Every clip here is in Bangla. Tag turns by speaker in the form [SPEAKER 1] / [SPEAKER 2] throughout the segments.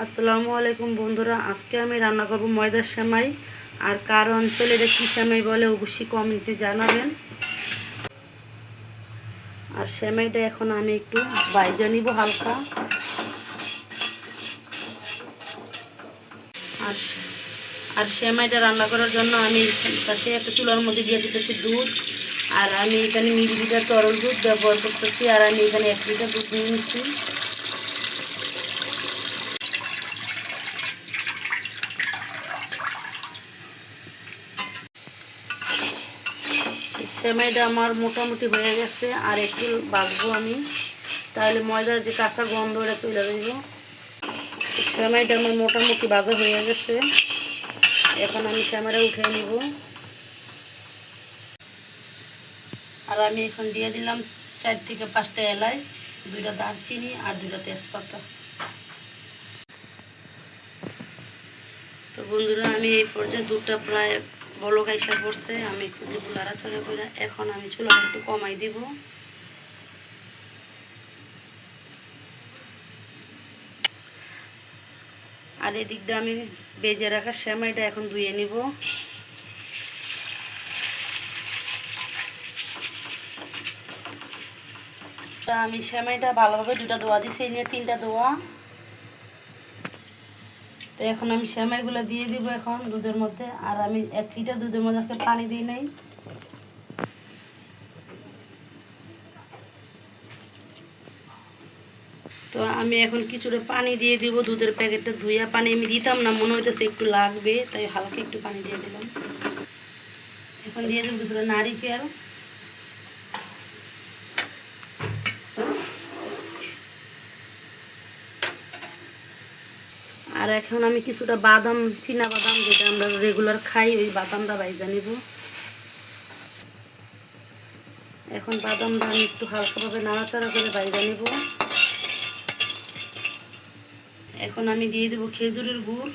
[SPEAKER 1] আসসালামু আলাইকুম বন্ধুরা, আজকে আমি রান্না করব ময়দার সেমাই। আর কার অঞ্চলে এটা কী সেমাই বলে অবশ্যই কমেন্টে জানাবেন। আর সেমাইটা এখন আমি একটু ভাজা নিব হালকা। আর আর সেমাইটা রান্না করার জন্য আমি পাশে একটা চুলার মধ্যে দিয়ে দিতেছি দুধ। আর আমি এখানে মিলিলিটার তরল দুধ ব্যবহার করতেছি। আর আমি এখানে 1 লিটার দুধ নিয়ে নিচ্ছি। সেমাইটা আমার মোটামুটি হয়ে গেছে, আর একটু ভাজবো আমি, তাহলে ময়দার যে কাঁচা গন্ধ ওটা চলে যাব। সেমাইটা আমার মোটামুটি ভাজা হয়ে গেছে, এখন আমি সেমাইটা উঠে নিব। আর আমি এখন দিয়ে দিলাম 4 থেকে 5টা এলাচ, 2টা দারচিনি আর 2টা তেজপাতা। তো বন্ধুরা, আমি এই পর্যায়ে দুধটা প্রায় বলক আইসা পড়ছে। আমি একটু দেবো নাড়াচাড়া করে। এখন আমি চুলাটা একটু কমাই দিব। আর এদিক দিয়ে আমি ভেজে রাখা সেমাইটা এখন ধুয়ে নিব। আমি সেমাইটা ভালোভাবে 2টা ধোয়া দিছি, নিয়ে 3টা ধোয়া। তো এখন আমি সেমাইগুলো দিয়ে দিব এখন দুধের মধ্যে। আর আমি 1 লিটার দুধের মধ্যে আজকে পানি দিই নাই। তো আমি এখন কিছুটা পানি দিয়ে দিব। দুধের প্যাকেটটা ধুইয়া পানি আমি দিতাম না, মনে হইতেছে একটু লাগবে, তাই হালকা একটু পানি দিয়ে দিলাম। এখন দিয়ে দেবো কিছুটা নারিকেল। আর এখন আমি কিছুটা বাদাম, চীনা বাদাম, যেটা আমরা রেগুলার খাই, ওই বাদামটা ভাইজা নিব। এখন বাদামটা আমি একটু হালকাভাবে নাড়াচাড়া করে ভাইজা নিব। এখন আমি দিয়ে দেবো খেজুরের গুড়।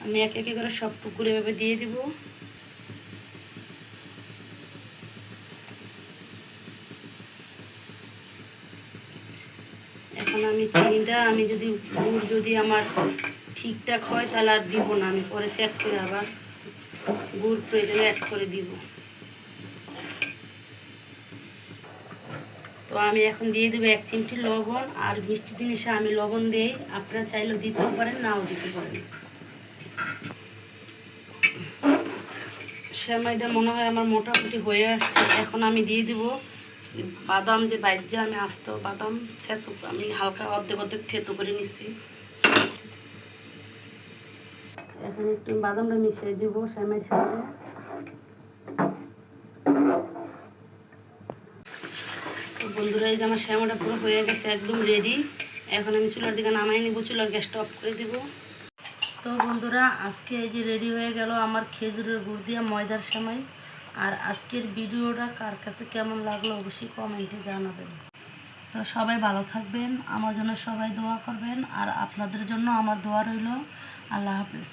[SPEAKER 1] আমি এক এক করে সব টুকরো এভাবে দিয়ে দিব। এখন আমি চিনিটা, আমি যদি গুড় যদি আমার ঠিকঠাক হয় তাহলে আর দিব না, আমি পরে চেক করে আবার গুড় প্রয়োজনে অ্যাড করে দিব। তো আমি এখন দিয়ে দেবো 1 চিমটি লবণ। আর মিষ্টি জিনিসে আমি লবণ দিই, আপনারা চাইলেও দিতেও পারেন, নাও দিতে পারেন। সেমাইটা মনে হয় আমার মোটামুটি হয়ে আসছে। এখন আমি দিয়ে দিব বাদাম, যে বাইজে আমি আস্ত বাদাম ছেঁচো আমি হালকা অর্ধেক অর্ধেক থেতো করে নিচ্ছি। এখন একটু বাদামটা মিশিয়ে দিব সেমাইয়ের সাথে। তো বন্ধুরা, এই যে আমার সেমাইটা পুরো হয়ে গেছে, একদম রেডি। এখন আমি চুলার দিকে নামাই নিব, চুলার গ্যাসটা অফ করে দিব। তো বন্ধুরা, আজকে এই যে রেডি হয়ে গেল আমার খেজুরের গুড় দিয়ে ময়দার সেমাই। আর আজকের ভিডিওটা কার কাছে কেমন লাগলো অবশ্যই কমেন্টে জানাবেন। তো সবাই ভালো থাকবেন, আমার জন্য সবাই দোয়া করবেন, আর আপনাদের জন্য আমার দোয়া রইল। আল্লাহ হাফেজ।